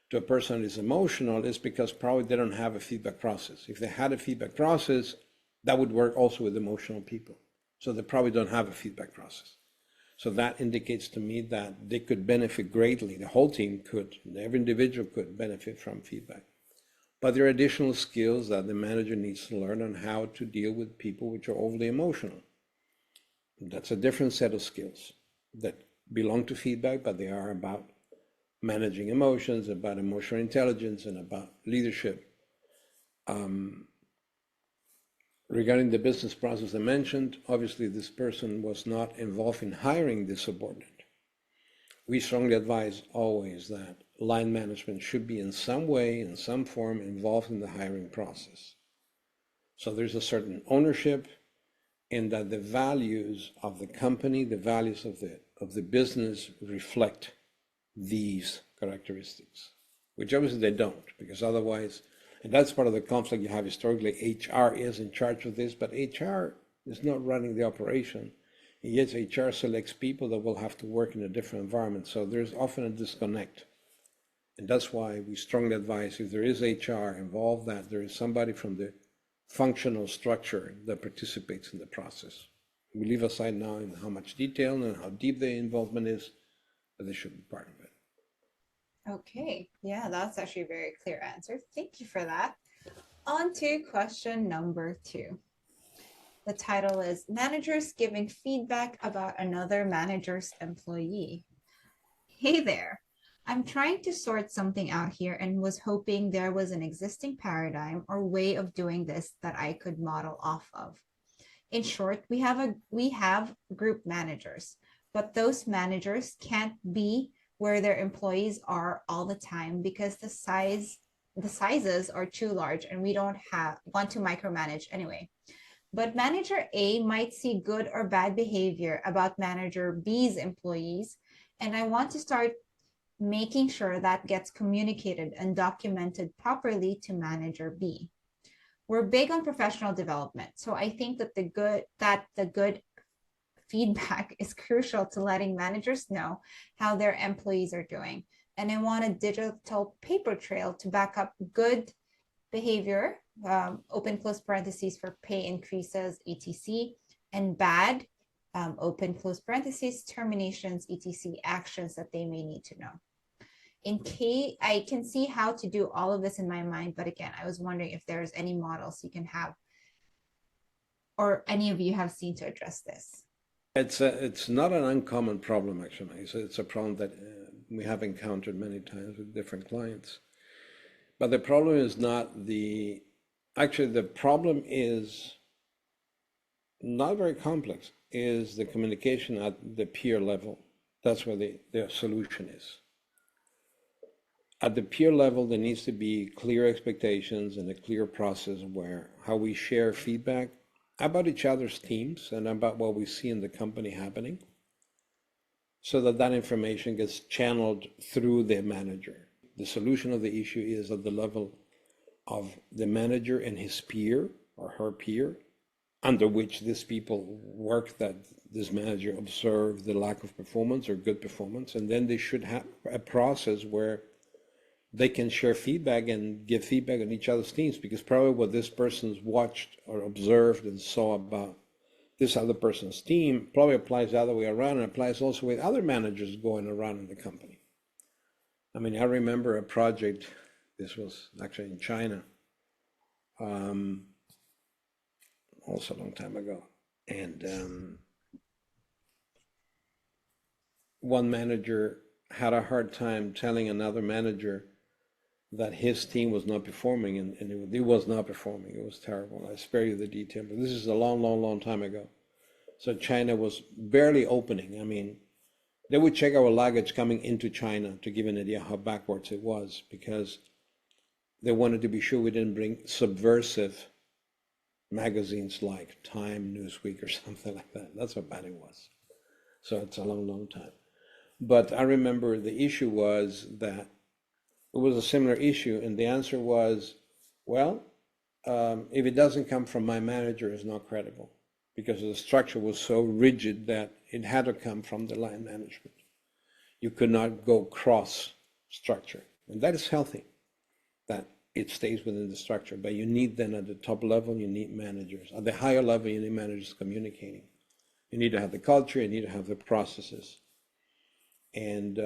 to a person that is emotional, it's because probably they don't have a feedback process. If they had a feedback process, that would work also with emotional people. So they probably don't have a feedback process. So that indicates to me that they could benefit greatly. The whole team could, every individual could benefit from feedback. But there are additional skills that the manager needs to learn on how to deal with people which are overly emotional. That's a different set of skills that belong to feedback, but they are about managing emotions, about emotional intelligence, and about leadership. Regarding the business process I mentioned, obviously this person was not involved in hiring the subordinate. We strongly advise always that line management should be in some way, in some form, involved in the hiring process. So there's a certain ownership in that the values of the company, the values of the business reflect these characteristics, which obviously they don't, because otherwise, and that's part of the conflict you have historically. HR is in charge of this, but HR is not running the operation. And yet HR selects people that will have to work in a different environment. So there's often a disconnect. And that's why we strongly advise, if there is HR involved, that there is somebody from the functional structure that participates in the process. We leave aside now in how much detail and how deep the involvement is, but they should be part of it. Okay. Yeah, that's actually a very clear answer. Thank you for that. On to question number 2. The title is Managers Giving Feedback About Another Manager's Employee. Hey there. I'm trying to sort something out here and was hoping there was an existing paradigm or way of doing this that I could model off of. In short, we have group managers, but those managers can't be where their employees are all the time because the sizes are too large and we don't want to micromanage anyway. But manager A might see good or bad behavior about manager B's employees, and I want to start making sure that gets communicated and documented properly to manager B. We're big on professional development, so I think that the good feedback is crucial to letting managers know how their employees are doing. And I want a digital paper trail to back up good behavior, open close parentheses for pay increases, etc., and bad, open close parentheses, terminations, etc., actions that they may need to know. In case I can see how to do all of this in my mind, but again, I was wondering if there's any models you can have or any of you have seen to address this. It's not an uncommon problem, actually. It's a problem that we have encountered many times with different clients. But the problem is not actually the problem is not very complex, is the communication at the peer level. That's where the solution is. At the peer level, there needs to be clear expectations and a clear process where how we share feedback about each other's teams and about what we see in the company happening, so that that information gets channeled through the manager. The solution of the issue is at the level of the manager and his peer or her peer, under which these people work, that this manager observe the lack of performance or good performance, and then they should have a process where they can share feedback and give feedback on each other's teams, because probably what this person's watched or observed and saw about this other person's team probably applies the other way around, and applies also with other managers going around in the company. I mean, I remember a project, this was actually in China, also a long time ago, and one manager had a hard time telling another manager that his team was not performing, and it was not performing. It was terrible. I spare you the detail, but this is a long, long, long time ago. So China was barely opening. I mean, they would check our luggage coming into China to give an idea how backwards it was, because they wanted to be sure we didn't bring subversive magazines like Time, Newsweek, or something like that. That's how bad it was. So it's a long, long time. But I remember the issue was that it was a similar issue, and the answer was, well, if it doesn't come from my manager, it's not credible, because the structure was so rigid that it had to come from the line management. You could not go cross structure, and that is healthy, that it stays within the structure. But you need then at the top level, you need managers. At the higher level, you need managers communicating. You need to have the culture, you need to have the processes, and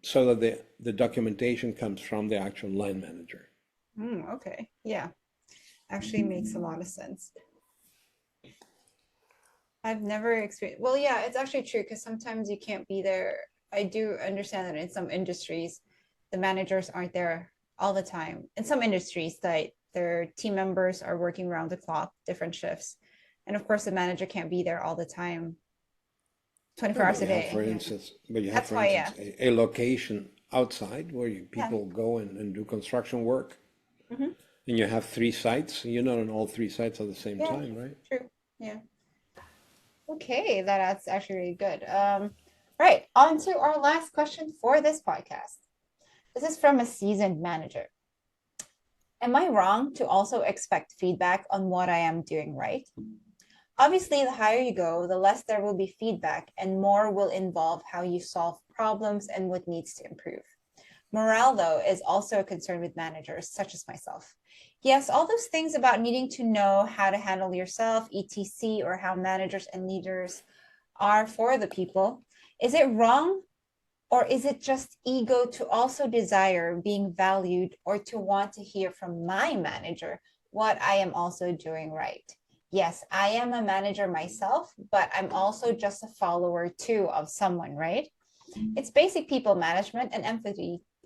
so that the documentation comes from the actual line manager. Okay. Yeah. Actually makes a lot of sense. I've never experienced, well, yeah, it's actually true because sometimes you can't be there I do understand that in some industries, the managers aren't there all the time. In some industries, that their team members are working around the clock, different shifts. And of course, the manager can't be there all the time, No, 24 but hours a you have, day. for Yeah. instance, but you have, That's for why, yeah. instance, a location outside where Yeah. people go and do construction work, Hmm. and you have three sites. You're not on all three sites at the same Yeah. time, right? True. Yeah. Okay, that's actually really good. Right, on to our last question for this podcast. This is from a seasoned manager. Am I wrong to also expect feedback on what I am doing right? Obviously, the higher you go, the less there will be feedback, and more will involve how you solve problems and what needs to improve. Morale, though, is also a concern with managers, such as myself. Yes, all those things about needing to know how to handle yourself, etc., or how managers and leaders are for the people. Is it wrong, or is it just ego to also desire being valued or to want to hear from my manager what I am also doing right? Yes, I am a manager myself, but I'm also just a follower too of someone, right? It's basic people management and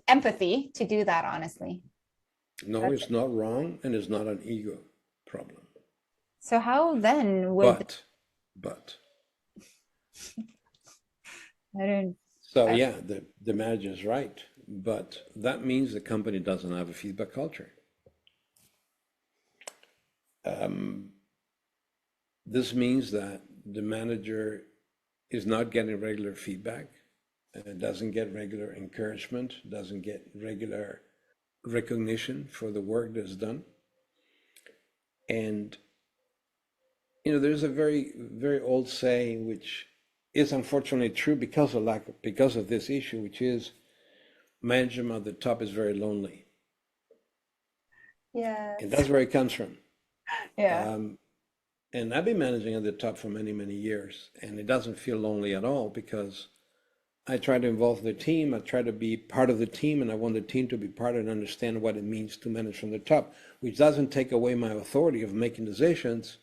empathy to do that honestly. No, That's it's it. not wrong, and it's not an ego problem. So how then would But, I don't so I, yeah, the manager's right, but that means the company doesn't have a feedback culture. This means that the manager is not getting regular feedback, doesn't get regular encouragement, doesn't get regular recognition for the work that's done. And there's a very old saying which is unfortunately true because of this issue, which is management at the top is very lonely, and yes. that's where it comes from. Yeah. Um, and I've been managing at the top for many years, and it doesn't feel lonely at all because I try to involve the team. I try to be part of the team, and I want the team to be part and understand what it means to manage from the top, which doesn't take away my authority of making decisions.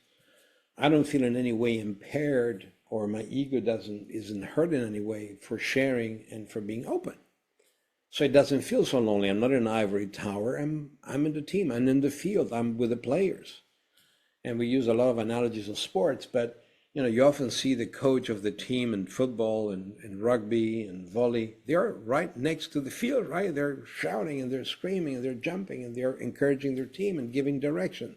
I don't feel in any way impaired, or my ego doesn't isn't hurt in any way for sharing and for being open. So it doesn't feel so lonely. I'm not in an ivory tower. I'm in the team. I'm in the field. I'm with the players. And we use a lot of analogies of sports, but you often see the coach of the team in football and rugby and volley. They're right next to the field, right? They're shouting and they're screaming and they're jumping and they're encouraging their team and giving direction.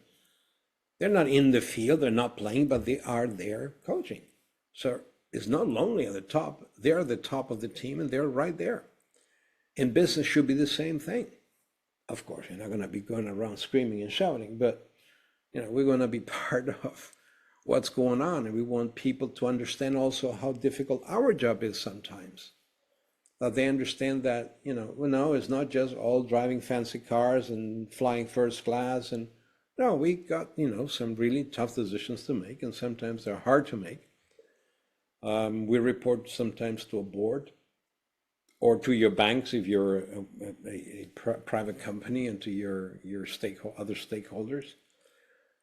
They're not in the field, they're not playing, but they are there coaching. So it's not lonely at the top. They're the top of the team and they're right there. And business should be the same thing. Of course, you're not going to be going around screaming and shouting, but we're going to be part of what's going on, and we want people to understand also how difficult our job is sometimes. That they understand that no, it's not just all driving fancy cars and flying first class, and no, we got some really tough decisions to make, and sometimes they're hard to make. We report sometimes to a board or to your banks if you're a private company, and to your other stakeholders.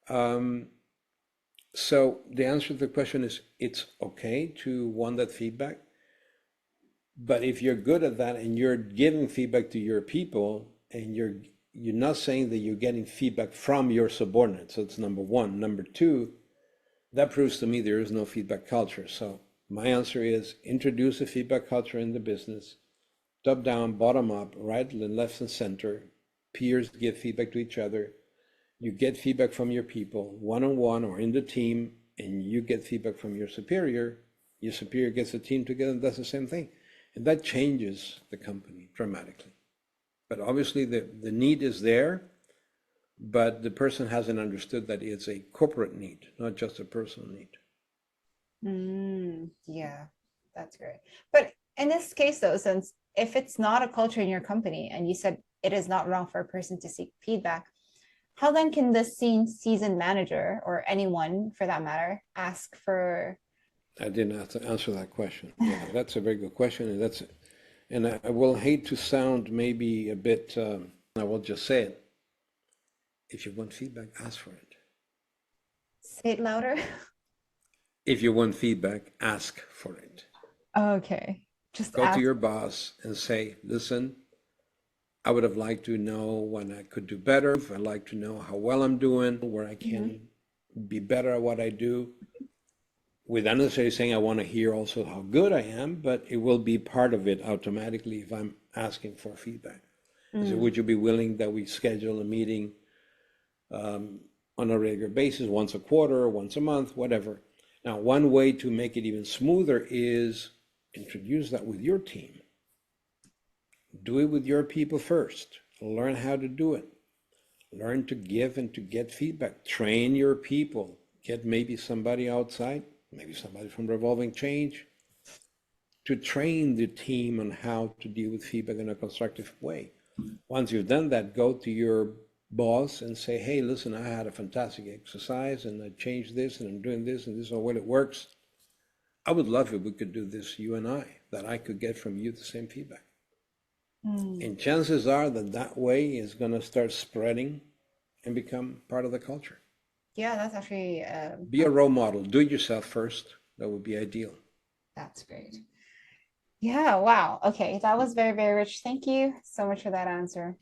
Um, So the answer to the question is it's okay to want that feedback. But if you're good at that and you're giving feedback to your people, and you're not saying that you're getting feedback from your subordinates. So it's number one. Number two, that proves to me there is no feedback culture. So my answer is introduce a feedback culture in the business, top down, bottom up, right and left and center. Peers give feedback to each other. You get feedback from your people one-on-one or in the team, and you get feedback from your superior gets the team together and does the same thing, and that changes the company dramatically. But obviously the need is there, but the person hasn't understood that it's a corporate need, not just a personal need. Yeah, that's great. But in this case, though, since if it's not a culture in your company and you said it is not wrong for a person to seek feedback, how then can the seasoned manager or anyone for that matter ask for? I didn't have to answer that question. Yeah, that's a very good question, and I will hate to sound maybe a bit. I will just say it. If you want feedback, ask for it. Say it louder. If you want feedback, ask for it. Okay. Just Go to ask. your boss and say, listen, I would have liked to know when I could do better. I'd like to know how well I'm doing, where I Mhm. can be better at what I do. Without necessarily saying I want to hear also how good I am, but it will be part of it automatically if I'm asking for feedback. I say, Mm. would you be willing that we schedule a meeting um, on a regular basis, once a quarter, once a month, whatever? Now, one way to make it even smoother is introduce that with your team. Do it with your people first. Learn how to do it. Learn to give and to get feedback. Train your people. Get maybe somebody outside, maybe somebody from Revolving Change, to train the team on how to deal with feedback in a constructive way. Once you've done that, go to your boss and say, hey, listen, I had a fantastic exercise and I changed this and I'm doing this and this is how well it works. I would love if we could do this, you and I, that I could get from you the same feedback. Mm. And chances are that that way is going to start spreading and become part of the culture. Yeah, that's actually Be a role model. Do it yourself first. That would be ideal. that's great. Yeah, wow. Okay, that was very, very rich. Thank you so much for that answer.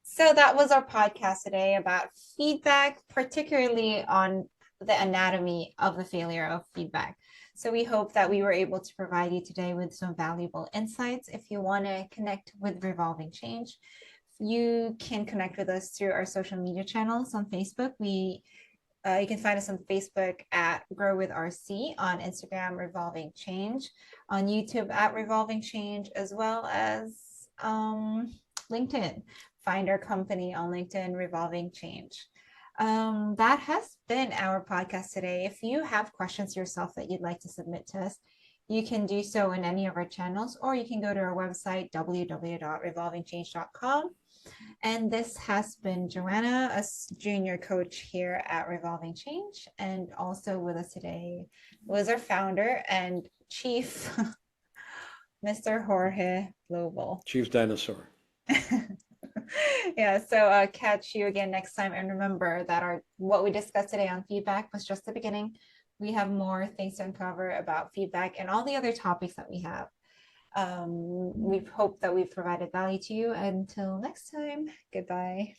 So that was our podcast today about feedback, particularly on the anatomy of the failure of feedback. So we hope that we were able to provide you today with some valuable insights. If you want to connect with Revolving Change, you can connect with us through our social media channels on Facebook. You can find us on Facebook at Grow with RC, on Instagram Revolving Change, on YouTube at Revolving Change, as well as LinkedIn. Find our company on LinkedIn, Revolving Change. That has been our podcast today. If you have questions yourself that you'd like to submit to us, you can do so in any of our channels, or you can go to our website, www.revolvingchange.com. And this has been Joanna, a junior coach here at Revolving Change. And also with us today was our founder and chief, Mr. Jorge Global. Chief Dinosaur. Yeah, so catch you again next time. And remember that our what we discussed today on feedback was just the beginning. We have more things to uncover about feedback and all the other topics that we have. We hope that we've provided value to you. Until next time, goodbye.